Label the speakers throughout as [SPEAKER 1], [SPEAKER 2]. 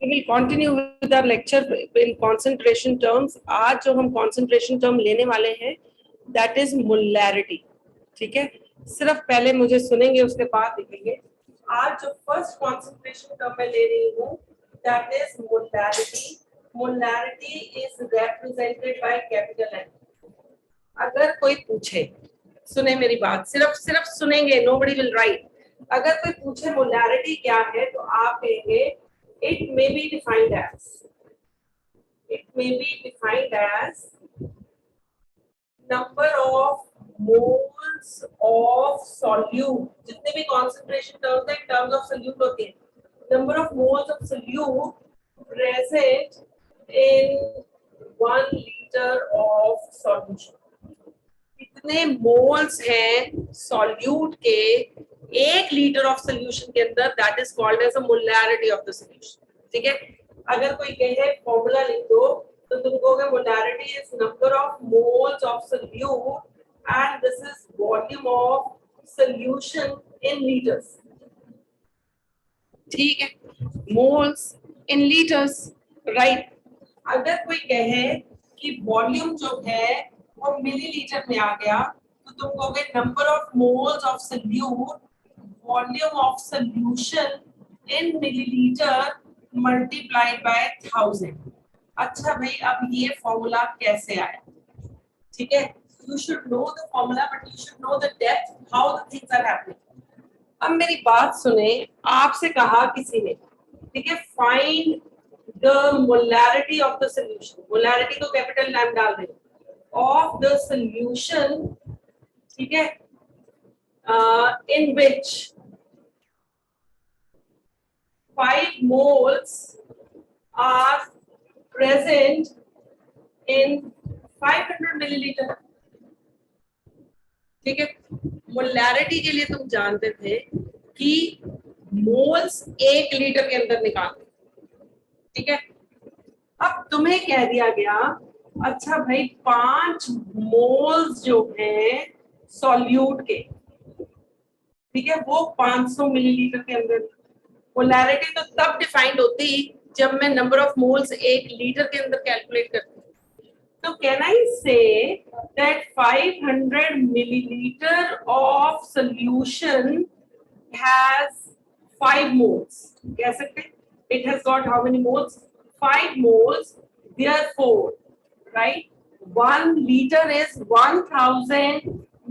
[SPEAKER 1] We will continue with our lecture in concentration terms. आज जो हम concentration term लेने वाले हैं that is molarity. ठीक है, सिर्फ पहले मुझे सुनेंगे उसके बाद लिखेंगे. आज जो first concentration term मैं ले रही हूँ that is molarity. Molarity is represented by capital N. अगर कोई पूछे, सुने मेरी बात, सिर्फ सुनेंगे, nobody will write. अगर कोई पूछे मोलारिटी क्या है तो आप कहेंगे it may be defined as number of moles of solute. जितने भी concentration terms हैं terms of solute होते हैं, number of moles of solute present in 1 liter of solution. कितने मोल्स हैं सॉल्यूट के 1 लीटर ऑफ सोल्यूशन के अंदर, that is called as a molarity of the solution. ठीक है, अगर कोई कहे फॉर्मूला लिख दो तो तुम कहोगे molarity is number of moles of solute and this is volume of solution in litres. ठीक है, मोल्स इन लीटर्स, राइट. अगर कोई कहे कि वॉल्यूम जो है वो मिलीलीटर में आ गया तो तुम कहोगे number of moles of solute volume of solution in millilitre multiplied by 1000. अच्छा भाई, अब ये फॉर्मूला कैसे आया? ठीक है, you should know the formula but you should know the depth how the things are happening. अब मेरी बात सुने, आपसे कहा किसी ने, ठीक है, find the molarity of the solution. Molarity को कैपिटल एम डाल दें of the solution, ठीक है, in which 5 moles are present in 500 milliliter. ठीक है, मोलारिटी के लिए तुम जानते थे कि मोल्स 1 लीटर के अंदर निकालते. ठीक है, अब तुम्हें कह दिया गया अच्छा भाई 5 मोल्स जो हैं सॉल्यूट के, ठीक है, वो 500 मिलीलीटर के अंदर. मोलारिटी तो तब डिफाइंड होती जब मैं नंबर ऑफ मोल्स 1 लीटर के अंदर कैलकुलेट करती. तो can I say that 500 millilitre of solution has 5 moles. कह सकते हैं it has got how many moles? 5 moles. Therefore, right, 1 liter is 1000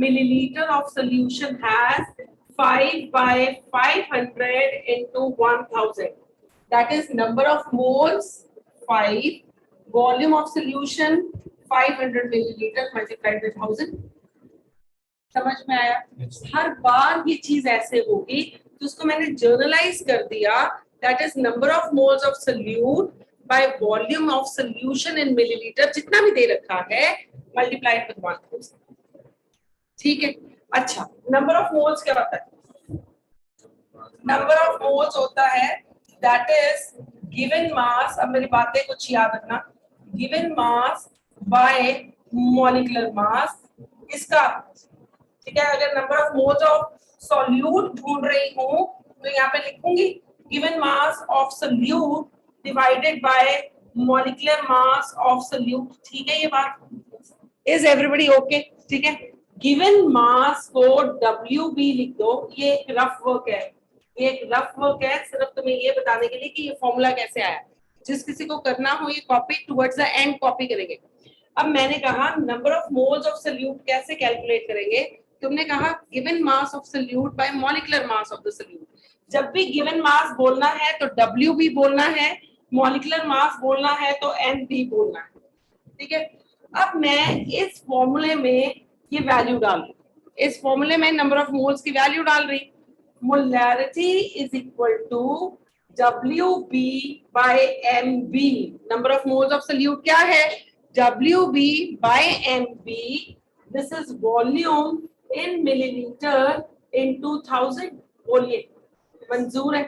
[SPEAKER 1] milliliter of solution has 5 by 500 into 1000. That is number of moles 5, volume of solution 500 milliliter multiplied by 1000. समझ में आया? हर बार ये चीज ऐसे होगी तो उसको मैंने जर्नलाइज कर दिया. That is number of moles of solute by volume of solution in milliliter, जितना भी दे रखा है multiplied with 1000. ठीक है, अच्छा, नंबर ऑफ मोल्स क्या होता है? नंबर ऑफ मोल्स होता है that is given mass. अब मेरी बातें कुछ याद रखना. given mass by molecular mass इसका, ठीक है, अगर number of moles of solute ढूंढ रही हूँ तो यहाँ पे लिखूंगी given mass of solute divided by molecular mass of solute. ठीक है, ये बात is everybody okay? ठीक है, given mass को WB लिख दो. ये एक रफ वर्क है, ये एक रफ वर्क है सिर्फ तुम्हें ये बताने के लिए कि ये फॉर्मूला कैसे आया. जिस किसी को करना हो ये copy towards the end copy करेंगे. अब मैंने कहा number of moles of solute कैसे कैलकुलेट करेंगे. तुमने कहा given mass of solute bye molecular mass of the solute. जब भी गिवन मास बोलना है तो WB बोलना है, मॉलिक्यूलर मास बोलना है तो NB बोलना है. ठीक है, अब मैं इस फॉर्मूले में ये वैल्यू डाल रही, इस फॉर्मूले में नंबर ऑफ मोल्स की वैल्यू डाल रही. Molarity is equal to WB by MB. Number of moles of solute क्या है? WB by MB. This is volume in millilitre into 1000. बोलिए, मंजूर है?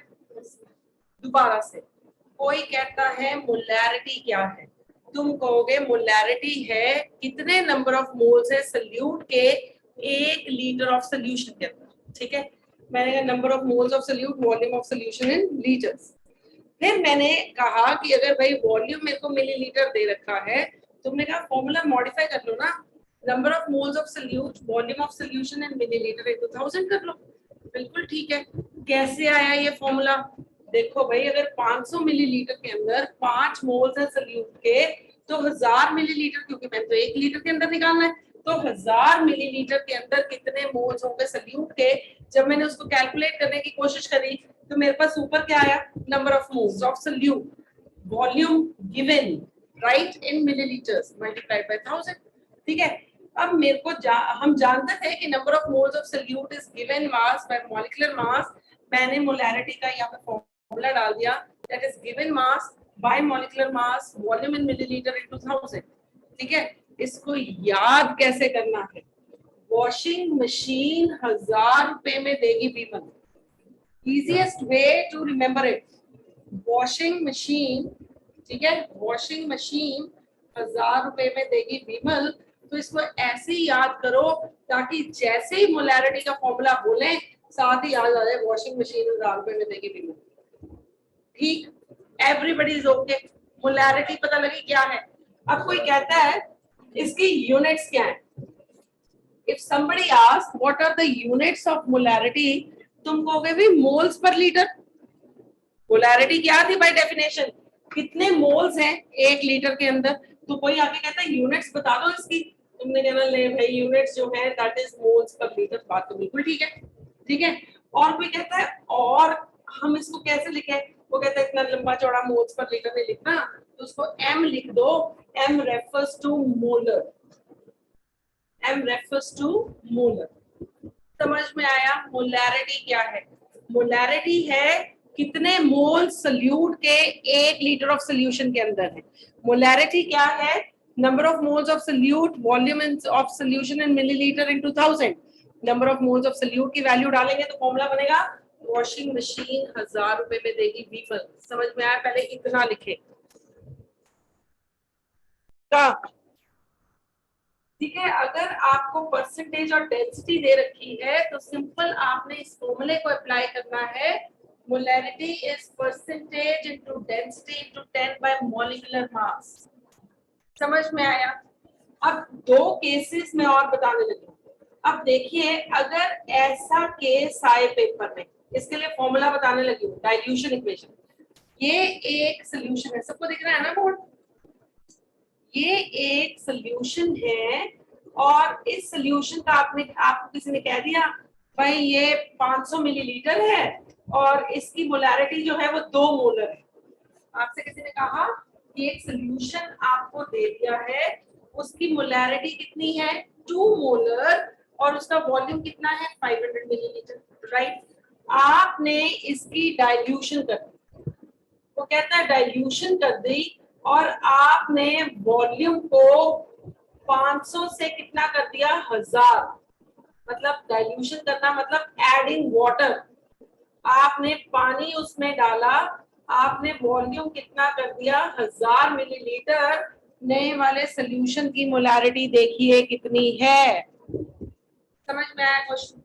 [SPEAKER 1] दोबारा से, कोई कहता है मोलारिटी क्या है, तुम कहोगे मोलारिटी है कितने नंबर ऑफ मोल्स है सोल्यूट के 1 लीटर ऑफ सोल्यूशन के अंदर. ठीक है, मैंने कहा number of moles of solute volume of solution in litres. फिर मैंने कहा कि अगर भाई वॉल्यूम मेरे को मिलीलीटर दे रखा है, तुमने कहा फॉर्मूला मॉडिफाई कर लो ना, number of moles of solute, volume of solution in millilitre into 1000 कर लो। बिल्कुल ठीक है। कैसे आया ये फॉर्मूला? देखो भाई, अगर 500 मिलीलीटर के अंदर 5 मोल्स है सोल्यूट के, तो 1000 मिलीलीटर, क्योंकि मैंने तो 1 लीटर के अंदर निकालना है, तो 1000 मिलीलीटर के अंदर कितने मोल्स होंगे सोल्यूट के। जब मैंने उसको कैलकुलेट करने की कोशिश करी, तो मेरे पास ऊपर क्या आया, number of moles of solute, volume given right in millilitres multiplied by 1000। ठीक है। अब मेरे को हम जानते थे कि number of moles of solute is given mass by molecular mass. मैंने मोलैरिटी का यहाँ पे फॉर्मूला डाल दिया, that is given mass by molecular mass volume in millilitre into 1000। ठीक है। इसको याद कैसे करना है? वॉशिंग मशीन 1000 रुपए में देगी Vimal. Easiest way to remember it, washing machine, ठीक है, वॉशिंग मशीन 1000 रुपए में देगी विमल। तो इसको ऐसे ही याद करो ताकि जैसे ही मोलैरिटी का फॉर्मूला बोले साथ ही याद आ जाए वॉशिंग मशीन 1000 रुपए में देगी विमल। ठीक, एवरीबडी इज ओके। मोलैरिटी पता लगी क्या है। अब कोई कहता है इसकी यूनिट्स क्या है। If somebody asks what are the units of molarity, तुम कहोगे भी मोल्स पर लीटर। मोलैरिटी क्या थी बाय डेफिनेशन, कितने मोल्स हैं 1 लीटर के अंदर। तो कोई आके कहता है यूनिट्स बता दो इसकी, तुमने कहना ले भाई यूनिट्स जो है that is moles per litre. बात तो बिल्कुल ठीक है। ठीक है। और कोई कहता है और हम इसको कैसे लिखें, वो कहता है इतना लंबा चौड़ा मोल्स पर लीटर नहीं लिखना, तो उसको एम लिख दो। M refers to molar, M refers to molar। समझ में आया? मोलैरिटी क्या है? मोलैरिटी है कितने मोल सोल्यूट के 1 लीटर ऑफ सोल्यूशन के अंदर है। मोलैरिटी क्या है? Number of moles of solute, volume of solution in millilitre into 1000। Number of moles of solute की वैल्यू डालेंगे तो फॉर्मूला बनेगा वॉशिंग मशीन 1000 रुपए में देगी विमल। समझ में आया? पहले इतना लिखे का। ठीक है। अगर आपको परसेंटेज और डेंसिटी दे रखी है तो सिंपल आपने इस फॉर्मूले को अप्लाई करना है। Molarity is percentage into density into 10 bye molecular mass. समझ में आया? अब 2 केसेस में और बताने लगी। अब देखिए, अगर ऐसा केस आए पेपर में, इसके लिए फॉर्मूला बताने लगी हूँ, डाइल्यूशन इक्वेशन। ये एक सोल्यूशन है, सबको दिख रहा है ना बोर्ड? ये एक सोल्यूशन है और इस सोल्यूशन का आपको किसी ने कह दिया भाई ये 500 मिलीलीटर है और इसकी मोलैरिटी जो है वो 2 मोलर है। आपसे किसी ने कहा कि एक सोल्यूशन आपको दे दिया है, उसकी मोलैरिटी कितनी है 2 मोलर और उसका वॉल्यूम कितना है 500 मिलीलीटर, राइट। आपने इसकी डाइल्यूशन कर दी, वो कहता है डाइल्यूशन कर दी और आपने वॉल्यूम को 500 से कितना कर दिया 1000। मतलब डाइल्यूशन करना मतलब एडिंग वाटर। आपने पानी उसमें डाला, आपने वॉल्यूम कितना कर दिया 1000 मिलीलीटर। नए वाले सोल्यूशन की मोलैरिटी देखिए कितनी है। समझ में आया क्वेश्चन?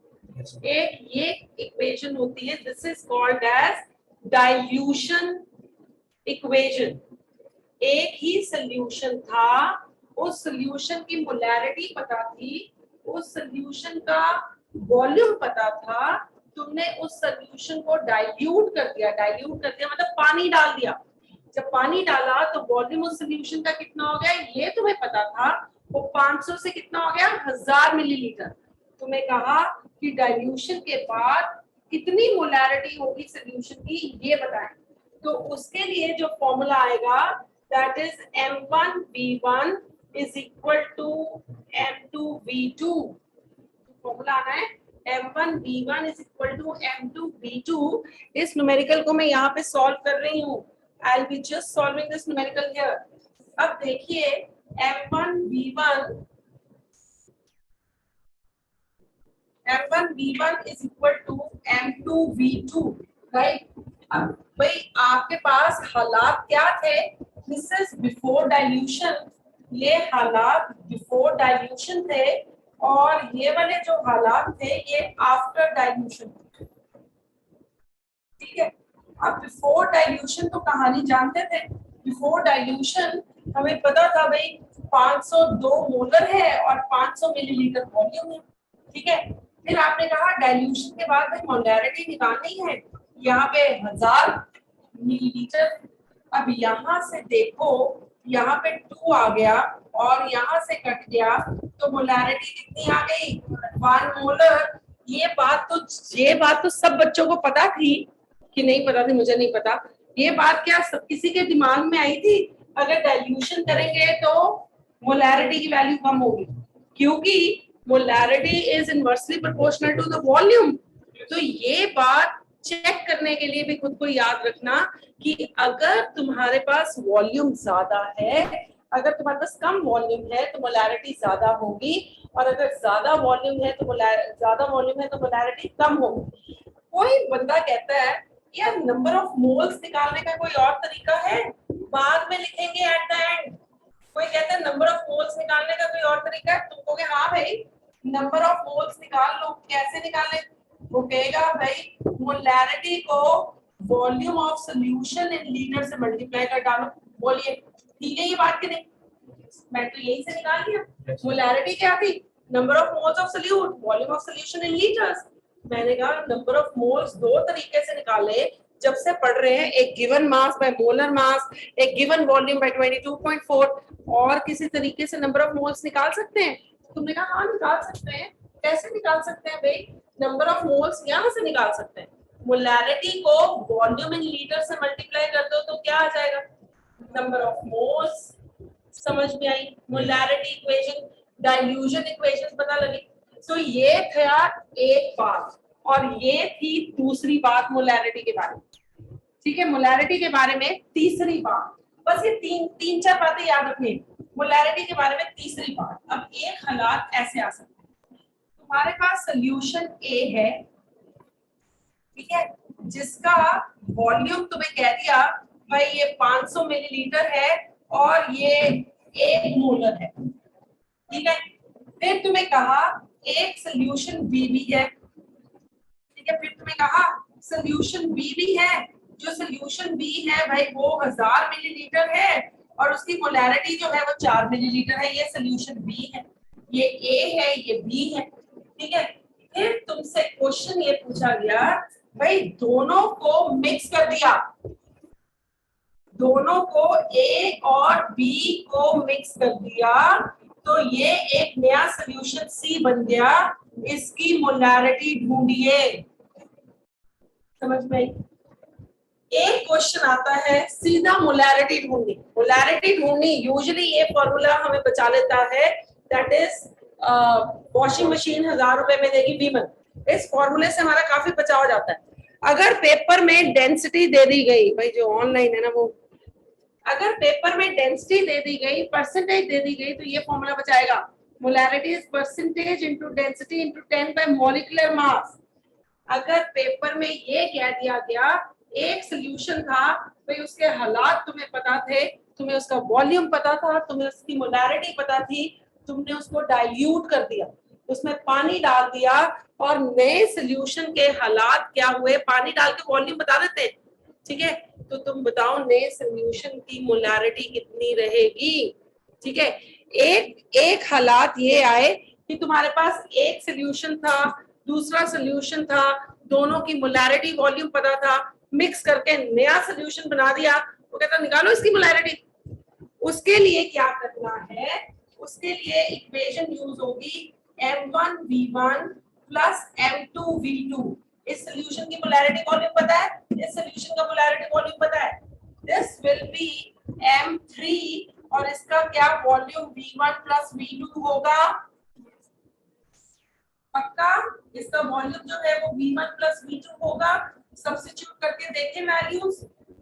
[SPEAKER 1] एक ये इक्वेशन होती है, this is called as dilution equation. एक ही सोल्यूशन था, उस सोल्यूशन की मोलैरिटी पता थी, उस सोल्यूशन का वॉल्यूम पता था, तुमने उस सोल्यूशन को डाइल्यूट कर दिया। डाइल्यूट कर दिया मतलब पानी डाल दिया। जब पानी डाला तो वॉल्यूम उस सोल्यूशन का कितना हो गया ये तुम्हें पता था, वो 500 से कितना हो गया 1000 मिलीलीटर। तुम्हें कहा कि डाइल्यूशन के बाद कितनी मोलैरिटी होगी सोल्यूशन की ये बताएं। तो उसके लिए जो फॉर्मूला आएगा that is M1V1 is equal to M2V2। Formula आना है M1V1 is equal to M2V2। इस न्यूमेरिकल को मैं यहाँ पे सॉल्व कर रही हूँ। I'll be just solving this numerical here। अब देखिए M1V1 is equal to M2V2, right। अब भाई आपके पास हालात क्या थे, दिस इज बिफोर डाइल्यूशन, ये हालात बिफोर डाइल्यूशन थे और ये वाले जो हालात थे ये आफ्टर डाइल्यूशन। ठीक है। अब बिफोर डाइल्यूशन तो कहानी जानते थे, बिफोर डाइल्यूशन हमें पता था भाई 502 मोलर है और 500 मिलीलीटर वॉल्यूम है, ठीक है। फिर आपने कहा डाइल्यूशन के बाद भाई मोलैरिटी निकालनी है, यहाँ पे 1000 मिलीलीटर। अब यहाँ से देखो, यहाँ पे 2 आ गया और यहाँ से कट गया तो मोलैरिटी कितनी आ गई, 1 मोलर। ये बात तो सब बच्चों को पता थी कि नहीं पता थी, मुझे नहीं पता। ये बात क्या सब किसी के दिमाग में आई थी अगर डाइल्यूशन करेंगे तो मोलैरिटी की वैल्यू कम होगी, क्योंकि molarity is inversely proportional to the volume. तो ये बात चेक करने के लिए भी खुद को याद रखना कि अगर तुम्हारे पास वॉल्यूम ज्यादा है, अगर तुम्हारे पास कम वॉल्यूम है तो मोलैरिटी ज्यादा होगी, और अगर ज्यादा वॉल्यूम है तो मोलैरिटी कम होगी। कोई बंदा कहता है यार नंबर ऑफ मोल्स निकालने का कोई और तरीका है, बाद में लिखेंगे एट द एंड। कोई कहता है नंबर ऑफ मोल्स निकालने का कोई और तरीका है, तुम कहोगे हाँ भाई नंबर ऑफ मोल्स निकाल लो, कैसे निकालने? वो कहेगा भाई मोलैरिटी को volume of solution in litre से मल्टीप्लाई कर डालो। बोलिए ठीक है ये बात कि नहीं? मैं तो यही से निकाल लिया। मोलैरिटी क्या थी? Number of moles of solute, volume of solution in litres. मैंने कहा नंबर ऑफ मोल्स दो तरीके से निकाले जब से पढ़ रहे हैं, एक given mass by molar mass, एक गिवन वॉल्यूम बाय 22.4, और किसी तरीके से नंबर ऑफ मोल्स निकाल सकते हैं? तुमने कहा हाँ निकाल सकते हैं। कैसे निकाल सकते हैं भाई? नंबर ऑफ मोल्स यहाँ से निकाल सकते हैं, मोलैरिटी को वॉल्यूम इन लीटर से मल्टीप्लाई कर दो तो क्या आ जाएगा, नंबर ऑफ मोल्स। समझ में आई? मोलैरिटी इक्वेशन, डाइल्यूशन इक्वेशन पता लगी। तो ये था एक बात, और ये थी दूसरी बात मोलैरिटी के बारे में, ठीक है। मोलैरिटी के बारे में तीसरी बात, बस ये तीन चार बातें याद रखनी। मोलैरिटी के बारे में तीसरी बात, अब एक हालात ऐसे आ सकते हैं, तुम्हारे पास सोल्यूशन ए है, ठीक है, जिसका वॉल्यूम तुम्हें कह दिया भाई ये 500 मिलीलीटर है और ये 1 मोलर है, ठीक है। फिर तुम्हें कहा एक सोल्यूशन बी भी है, ठीक है। फिर तुम्हें कहा सोल्यूशन बी भी है, जो सोल्यूशन बी है भाई वो 1000 मिलीलीटर है और उसकी मोलैरिटी जो है वो 4 मिलीलीटर है। ये सोल्यूशन बी है, ये ए है, ये बी है, ठीक है। फिर तुमसे क्वेश्चन ये पूछा गया भाई दोनों को मिक्स कर दिया, दोनों को ए और बी को मिक्स कर दिया तो ये एक नया सोल्यूशन सी बन गया, इसकी मोलैरिटी ढूंढिए। समझ में आई? एक क्वेश्चन आता है सीधा मोलैरिटी ढूंढनी, मोलैरिटी ढूंढनी यूजुअली ये फॉर्मूला हमें बचा लेता है, दैट इज वॉशिंग मशीन 1000 रुपए में देगी वीमन। इस फॉर्मूले से हमारा काफी बचाव हो जाता है। अगर पेपर में डेंसिटी दे दी गई, भाई जो ऑनलाइन है ना वो, अगर पेपर में डेंसिटी दे दी गई, परसेंटेज दे दी गई तो ये फॉर्मूला बचाएगा, molarity is percentage into density into 10 bye molecular mass. अगर पेपर में ये कह दिया गया एक सोल्यूशन था भाई उसके हालात तुम्हें पता थे, तुम्हें उसका वॉल्यूम पता था, तुम्हें उसकी मोलैरिटी पता थी, तुमने उसको डाइल्यूट कर दिया, उसमें पानी डाल दिया और नए सोल्यूशन के हालात क्या हुए, पानी डाल के वॉल्यूम बता देते, ठीक है। तो तुम बताओ नए सोल्यूशन की मोलैरिटी कितनी रहेगी, ठीक है। एक हालात ये आए कि तुम्हारे पास एक सोल्यूशन था, दूसरा सोल्यूशन था, दोनों की मोलैरिटी वॉल्यूम पता था, मिक्स करके नया सोल्यूशन बना दिया, वो कहता निकालो इसकी मोलैरिटी। उसके लिए क्या करना है, उसके लिए इक्वेशन यूज होगी M1V1 प्लस M2V2। इस सोल्यूशन की मोलैरिटी वॉल्यूम पता है, इस सोल्यूशन का मोलैरिटी वॉल्यूम पता है, दिस विल बी M3 और इसका क्या वॉल्यूम V1 प्लस V2 होगा, पक्का। इसका वॉल्यूम जो है वो V1 प्लस V2 होगा। सब्स्टिट्यूट करके देखें वैल्यूज,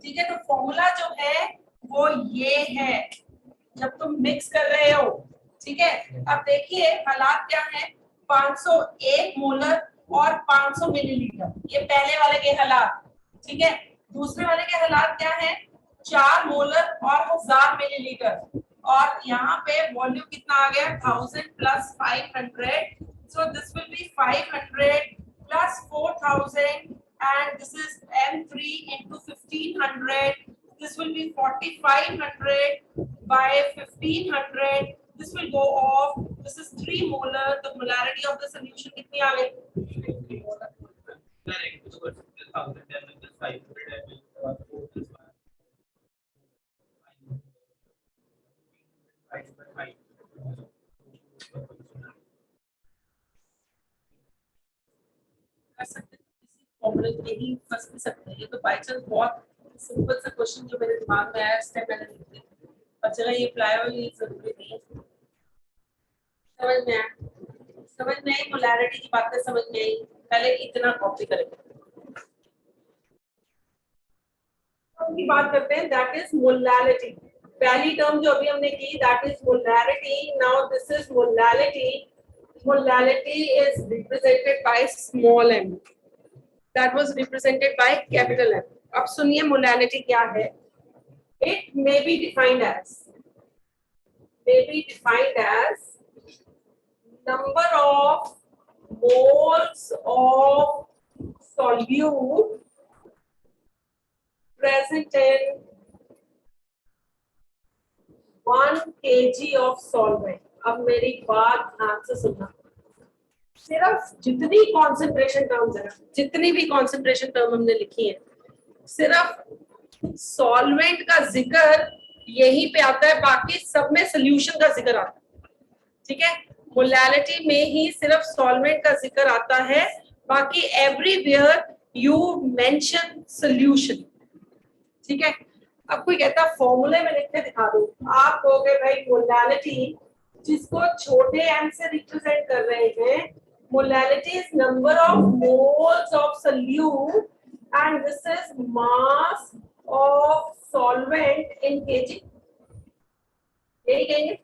[SPEAKER 1] ठीक है। तो फॉर्मूला जो है वो ये है जब तुम मिक्स कर रहे हो, ठीक है। अब देखिए हालात क्या है, 501 मोलर और 500 मिलीलीटर, ये पहले वाले के हालात, ठीक है। दूसरे वाले के हालात क्या है, 4 मोलर और 1000 मिलीलीटर, और यहाँ पे वॉल्यूम कितना आ गया 1000 plus 500, so this will be 500 plus 4000 and this is M3 into 1500. This will be 4500 by 1500. This will go off. This is 3 molar. The molarity of the solution कितनी आ गई? 3 molar. कर सकते हैं किसी फॉर्मूले में ही फंस भी सकते हैं। ये तो बाय चांस बहुत सिंपल सा क्वेश्चन जो मेरे दिमाग में आया स्टेप मैंने लिख दिया, और चलो ये अप्लाई हो, ये जरूरी नहीं है। समझ में आया? समझ में आई? मोलैरिटी की बातें समझ में आई? पहले इतना कॉपी करेंगे, की बात करते हैं, दैट इज मोलैरिटी। पहली टर्म जो अभी हमने की that is molarity. Now this is molarity. Molality is represented by small m. That was represented by capital M. अब सुनिए मोलैरिटी क्या है। It may be defined as number of moles of solute present in 1 kg of solvent. अब मेरी बात ध्यान से सुनना, सिर्फ जितनी कॉन्सेंट्रेशन टर्म्स है, जितनी भी कॉन्सेंट्रेशन टर्म हमने लिखी है, सिर्फ सॉल्वेंट का जिक्र यहीं पे आता है, बाकी सब में सोल्यूशन का जिक्र आता है। ठीक है, मोलैरिटी में ही सिर्फ सॉल्वेंट का जिक्र आता है, बाकी एवरीवेयर यू मेंशन सोल्यूशन। ठीक है, अब कोई कहता है फॉर्मूले में लिख के दिखा दो, आप कहोगे भाई मोलैरिटी जिसको छोटे m से रिप्रेजेंट कर रहे हैं, molarity is number of moles of solute and this is mass of solvent in KG. यही कहेंगे,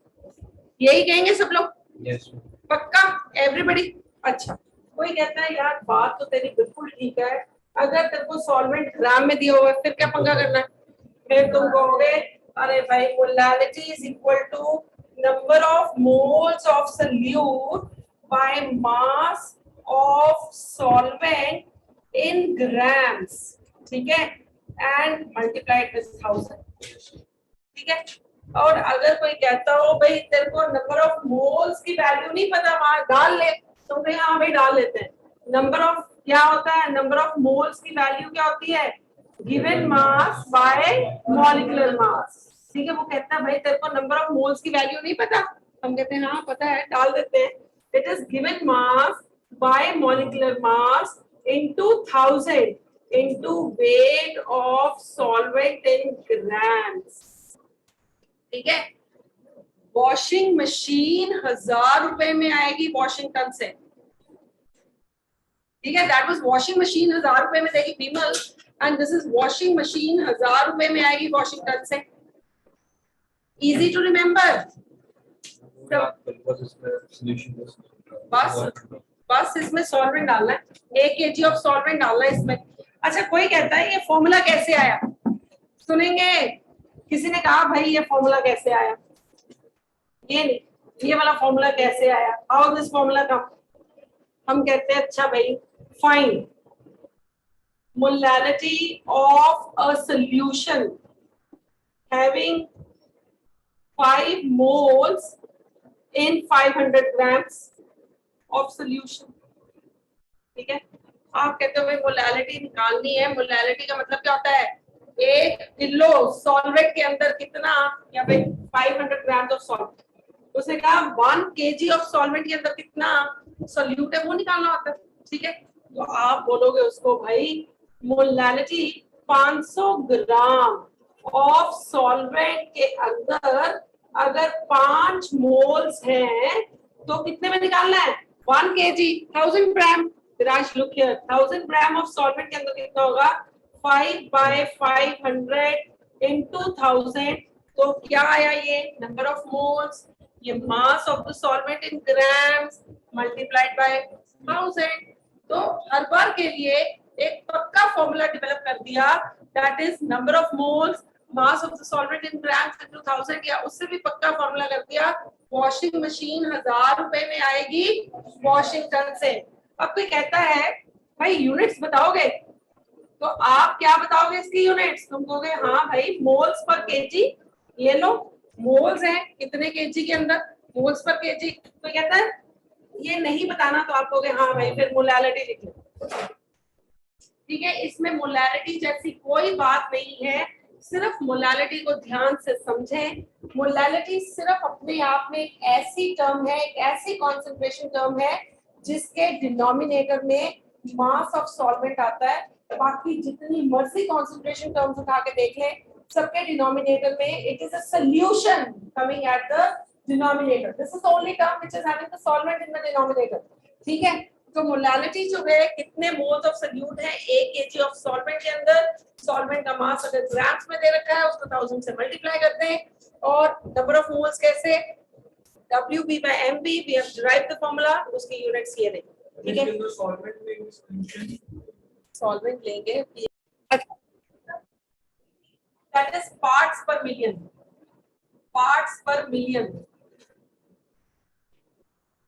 [SPEAKER 1] यही कहेंगे सब लोग? yes. पक्का एवरीबॉडी? अच्छा, कोई कहता है यार बात तो तेरी बिल्कुल ठीक है, अगर तेरे को सॉल्वेंट ग्राम में दिया हुआ है फिर क्या पंगा करना है? फिर तुम कहोगे अरे भाई molarity is equal to number of moles of solute by mass of solvent in grams, ठीक है, and multiplied with 1000। ठीक है, और अगर कोई कहता हो भाई तेरे को नंबर ऑफ मोल्स की वैल्यू नहीं पता, वहां डाल ले, तो भाई हाँ भाई डाल लेते हैं। नंबर ऑफ क्या होता है? नंबर ऑफ मोल्स की वैल्यू क्या होती है? Given mass by molecular mass. ठीक है, वो कहता है भाई तेरे को नंबर ऑफ मोल्स की वैल्यू नहीं पता, हम कहते हैं हाँ पता है, डाल देते हैं। It is given mass by molecular mass into 1000 into weight of solvent in grams. ठीक है, वॉशिंग मशीन 1000 रुपए में आएगी वॉशिंगटन से। ठीक है, दैट वाज वॉशिंग मशीन 1000 रुपए में देगी Vimal, and this is washing machine 1000 रुपए में आएगी वॉशिंगटन से। Easy to remember. बस इसमें सॉल्वेंट डालना है, 1 kg ऑफ सॉल्वेंट डालना है इसमें। अच्छा, कोई कहता है ये फॉर्मूला कैसे आया? सुनेंगे, किसी ने कहा भाई ये फॉर्मूला कैसे आया? ये नहीं, ये वाला फॉर्मूला कैसे आया? हाउ दिस फॉर्मूला कम? हम कहते हैं अच्छा भाई find molarity of a solution having 5 moles in 500 grams of solution। ठीक है, आप कहते हो भाई मोलैरिटी निकालनी है, मोलैरिटी का मतलब क्या होता है? 1 किलो सॉल्वेंट के अंदर कितना, या भाई 500 ग्राम ऑफ सॉल्वेंट, उसने कहा 1 kg ऑफ सॉल्वेंट के अंदर कितना सोल्यूट है वो निकालना होता है। ठीक है, तो आप बोलोगे उसको भाई मोलैरिटी 500 ग्राम ऑफ सॉल्वेंट के अंदर अगर 5 मोल्स हैं तो कितने में निकालना है? 1 kg 1000 gram. Viraj look here, 1000 gram of solvent के अंदर कितना होगा? 5 by 500 into 1000। तो क्या आया ये? नंबर ऑफ मोल्स, ये mass of the solvent in grams multiplied by 1000। तो हर बार के लिए एक पक्का फॉर्मूला डेवलप कर दिया, that is number of moles mass of the solvent in grams into 1000, या उससे भी पक्का फॉर्मूला कर दिया वॉशिंग मशीन 1000 रुपए में आएगी वॉशिंगटन से। अब कोई कहता है भाई यूनिट्स बताओगे? तो आप क्या बताओगे इसकी यूनिट्स? तुम कहोगे हाँ भाई मोल्स पर केजी ले लो, मोल्स है कितने केजी के अंदर, मोल्स पर केजी। तो कहता है ये नहीं बताना तो आप कहोगे हाँ भाई फिर मोलैलिटी लिख लो। ठीक है, इसमें मोलैलिटी जैसी कोई बात नहीं है, सिर्फ मोलैलिटी को ध्यान से समझें। मोलैलिटी सिर्फ अपने आप में एक ऐसी टर्म है, एक ऐसी कॉन्सेंट्रेशन टर्म है जिसके डिनोमिनेटर में मास ऑफ सॉल्वेंट आता है। बाकी जितनी मर्जी कॉन्सेंट्रेशन टर्म्स उठा के देख लें, सबके डिनोमिनेटर में it is a solution coming at the denominator. This is the only term which is having the solvent in the denominator. ठीक है, तो मोलैलिटी जो है कितने मोल्स ऑफ सोल्यूट है 1 केजी ऑफ सॉल्वेंट के अंदर। सॉल्वेंट का मास अगर ग्राम्स में दे रखा है उसको 1000 से मल्टीप्लाई करते हैं। और नंबर ऑफ मोल्स कैसे, WB by MB, we have derived the formula, उसकी यूनिट्स ये नहीं। ठीक है, सॉल्वेंट लेंगे, that is parts per million, parts per million।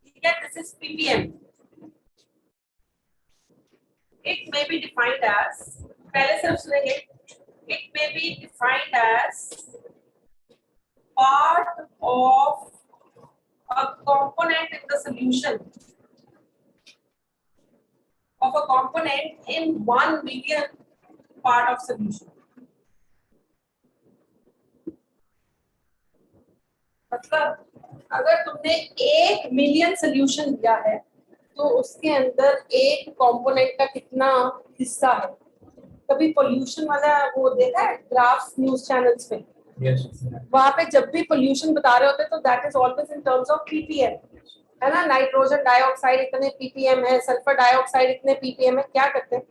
[SPEAKER 1] ठीक है, this is ppm। It may be defined as, पहले सिर्फ सुनेंगे, it may be defined as part of a component in the solution of a component in 1 million part of solution। मतलब अगर तुमने 1 million solution दिया है तो उसके अंदर एक कंपोनेंट का कितना हिस्सा है। कभी पोल्यूशन वाला वो देखा है ग्राफ्स न्यूज चैनल्स पे? yes, वहां पे जब भी पोल्यूशन बता रहे होते तो that is always in terms of ppm, है ना। नाइट्रोजन डाइऑक्साइड इतने पीपीएम है, सल्फर डाइऑक्साइड इतने पीपीएम है। क्या करते हैं,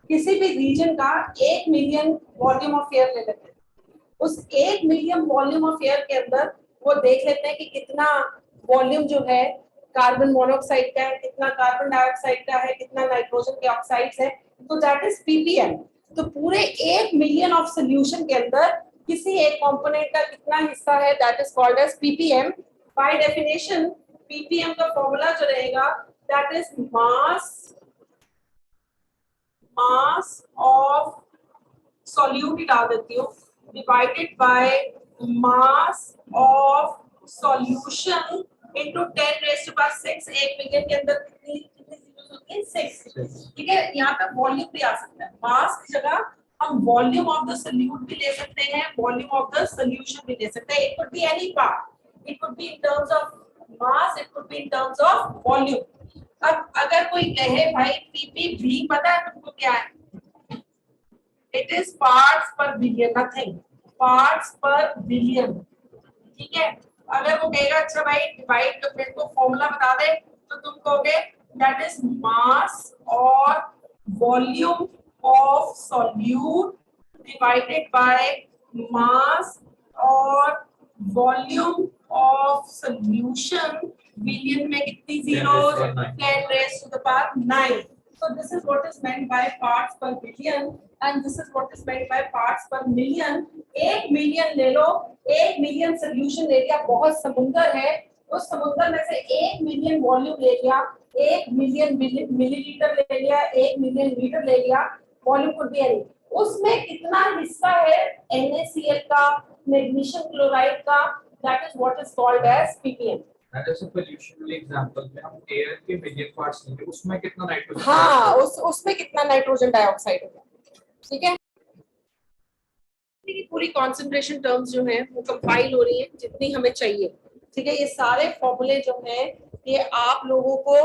[SPEAKER 1] किसी भी रीजन का 1 मिलियन वॉल्यूम ऑफ एयर ले लेते हैं, उस 1 मिलियन वॉल्यूम ऑफ एयर के अंदर वो देख लेते हैं कि कितना वॉल्यूम जो है कार्बन मोनोऑक्साइड का है, कितना कार्बन डाइऑक्साइड का है, कितना नाइट्रोजन के ऑक्साइड्स है, तो दैट इज पीपीएम। तो पूरे 1 मिलियन ऑफ सोल्यूशन के अंदर किसी एक कंपोनेंट का कितना हिस्सा है, that is called as PPM. By definition PPM का फॉर्मूला जो रहेगा that is mass of solute ही डाल देती हूँ, divided by mass of solution into 10 raised to power 6। 1 million के अंदर कितनी zeros होती हैं? 6। ठीक है, यहाँ पे वॉल्यूम भी आ सकता है, मास की जगह हम वॉल्यूम ऑफ द सोल्यूट भी ले सकते हैं, वॉल्यूम ऑफ द सोल्यूशन भी ले सकते हैं। It could be any part, it could be in terms of mass, it could be in terms of volume. अब अगर कोई कहे भाई पीपी भी पता है तुमको क्या है, it is parts per billion, nothing, parts per billion। ठीक है, अगर वो कहेगा अच्छा भाई डिवाइड तो मेरे को फॉर्मूला बता दे, तो तुम कहोगे दैट इज मास और volume of solute divided by mass और वॉल्यूम ऑफ सॉल्यूशन। बिलियन में कितनी zeros? 10 raised to the power 9। So this is what is meant by parts per billion and this is what is meant by parts per million। 1 million ले लो, 1 million solution ले लिया, बहुत समुंदर है, उस समुंदर में से 1 मिलियन वॉल्यूम ले लिया, 1 मिलियन मिलीलीटर ले लिया, 1 मिलियन लीटर ले लिया, वॉल्यूम कुड बी एनी। उसमें कितना हिस्सा है NaCl का, मैग्नीशियम क्लोराइड का, that is what is called as PPM.
[SPEAKER 2] That is a pollution example में हम एयर के मिलियन पार्ट्स लेंगे, उसमें कितना नाइट्रोजन,
[SPEAKER 1] हाँ उसमें कितना नाइट्रोजन डाइऑक्साइड होगा। ठीक है, पूरी कॉन्सेंट्रेशन टर्म्स जो हैं वो कंपाइल हो रही हैं जितनी हमें चाहिए। ठीक है, ये सारे फॉर्मूले जो हैं ये आप लोगों को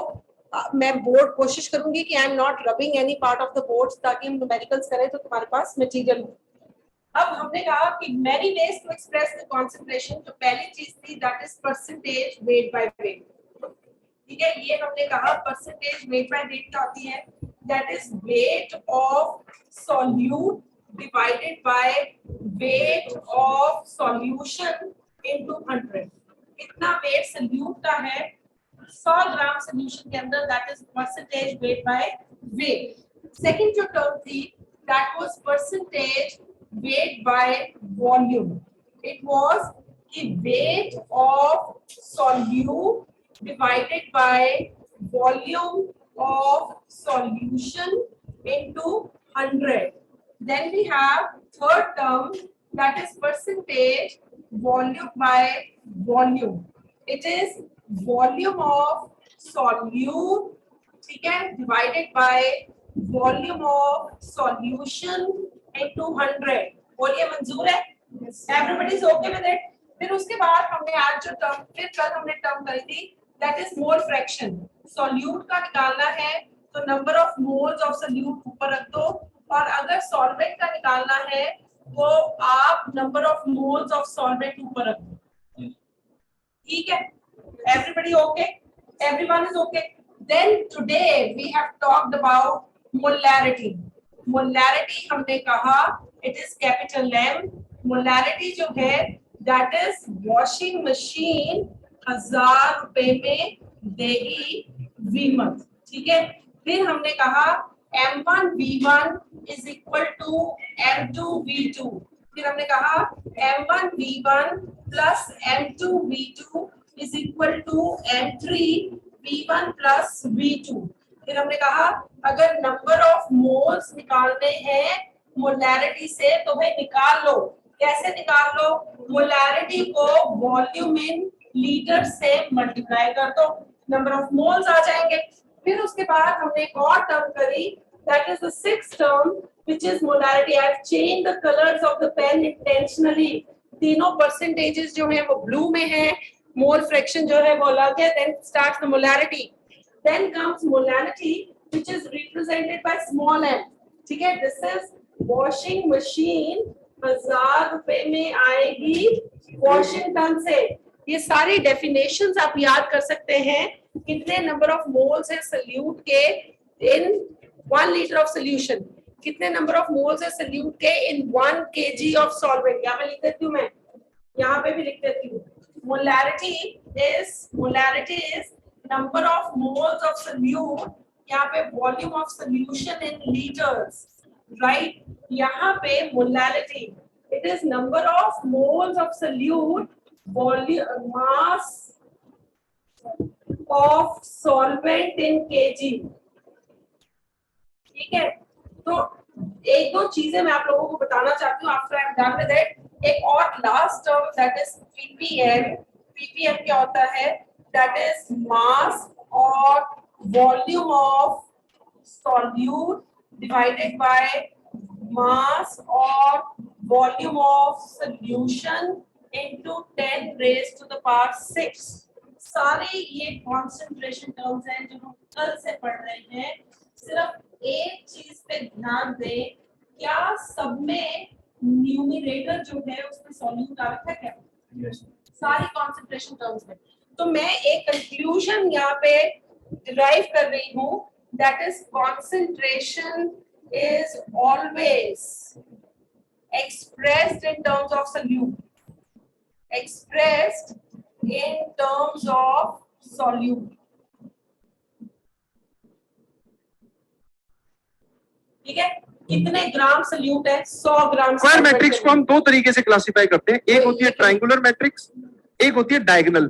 [SPEAKER 1] मैं बोर्ड कोशिश करूंगी कि I am not rubbing any part of the boards, ताकि हम न्यूमेरिकल्स करें तो तुम्हारे पास मटेरियल हो। अब हमने कहा कि many ways to express the concentration. जो पहली चीज थी that is percentage weight by weight. ठीक है, ये हमने कहा परसेंटेज वेट बाय वेट क्या होती है, that is weight of solute divided by weight of solution into 100। कितना वेट सॉल्यूट का है 100 ग्राम सॉल्यूशन के अंदर, that is percentage weight by wait. Second जो टर्म थी that was percentage weight by volume। It was the weight of solute divided by volume of solution into 100। Then we have third term, that is percentage volume by volume. It is volume of solute, ठीक है, divided by volume of solution into 100. बोलिए मंजूर है? Everybody is okay with it? फिर उसके बाद हमने आज जो टर्म, फिर कल हमने टर्म करी थी, that is mole fraction. solute का निकालना है तो number of moles of solute ऊपर रख दो, और अगर solvent का निकालना है तो आप number of moles of solvent ऊपर रख दो. ठीक है? Everybody okay? Everyone is okay? Then today we have talked about molarity. Molarity हमने कहा it is capital M. Molarity जो है that is washing machine 1000 रुपए में देगी वीमत. ठीक है? फिर हमने कहा M1 V1 is equal to M2 V2. फिर हमने कहा M1 V1 plus M2 V2 is equal to M3 V1 plus V2. फिर हमने कहा अगर नंबर ऑफ मोल्स निकालने हैं मोलैरिटी से तो भाई निकाल लो. कैसे निकाल लो? मोलैरिटी को वॉल्यूम इन लीटर से मल्टीप्लाई कर दो, नंबर ऑफ मोल्स आ जाएंगे. फिर उसके बाद हमने एक और टर्म करी, that is the sixth term, which is molarity. I have changed the colors of the pen intentionally. तीनों परसेंटेजेस जो हैं वो ब्लू में है, मोल फ्रैक्शन जो है वो अलग है. Then starts the molarity. Then comes molality, which is represented by small m. ठीक है? This is washing machine 1000 रुपए में आएगी वॉशिंगटन से. ये सारी डेफिनेशंस आप याद कर सकते हैं. कितने नंबर ऑफ मोल्स है सल्यूट के इन 1 लीटर ऑफ सोल्यूशन, कितने नंबर ऑफ मोल्स है सल्यूट के इन 1 kg ऑफ सॉल्वेंट. यहाँ पे लिख देती हूँ मैं, यहाँ पे भी लिख देती हूँ. Molarity is number of moles of solute, यहाँ पे volume of solution in litres, right. यहाँ पे molarity it is number of moles of solute, volume mass of solvent in KG. ठीक है? तो एक दो चीजें मैं आप लोगों को बताना चाहती हूँ after I am done with it. एक और last term that is PPM. PPM क्या होता है? दैट इज मास और volume of solute divided by mass और volume of solution into 10 raised to the power 6. सारे ये कॉन्सेंट्रेशन टर्म्स हैं जो हम कल से पढ़ रहे हैं. सिर्फ एक चीज पे ध्यान दें, क्या सब में न्यूमरेटर जो है उसमें सॉल्यूट आ रखा है क्या?
[SPEAKER 2] Yes.
[SPEAKER 1] सारी कॉन्सेंट्रेशन टर्म्स में. तो मैं एक कंक्लूजन यहाँ पे डिराइव कर रही हूँ, that is concentration is always expressed in terms of solute. Expressed in terms of solute. ठीक है? कितने ग्राम सोल्यूट है? 100 ग्राम.
[SPEAKER 3] स्क्वायर मैट्रिक्स को हम दो तरीके से क्लासिफाई करते हैं. एक होती है ट्रायंगुलर मैट्रिक्स, एक होती है डायगोनल.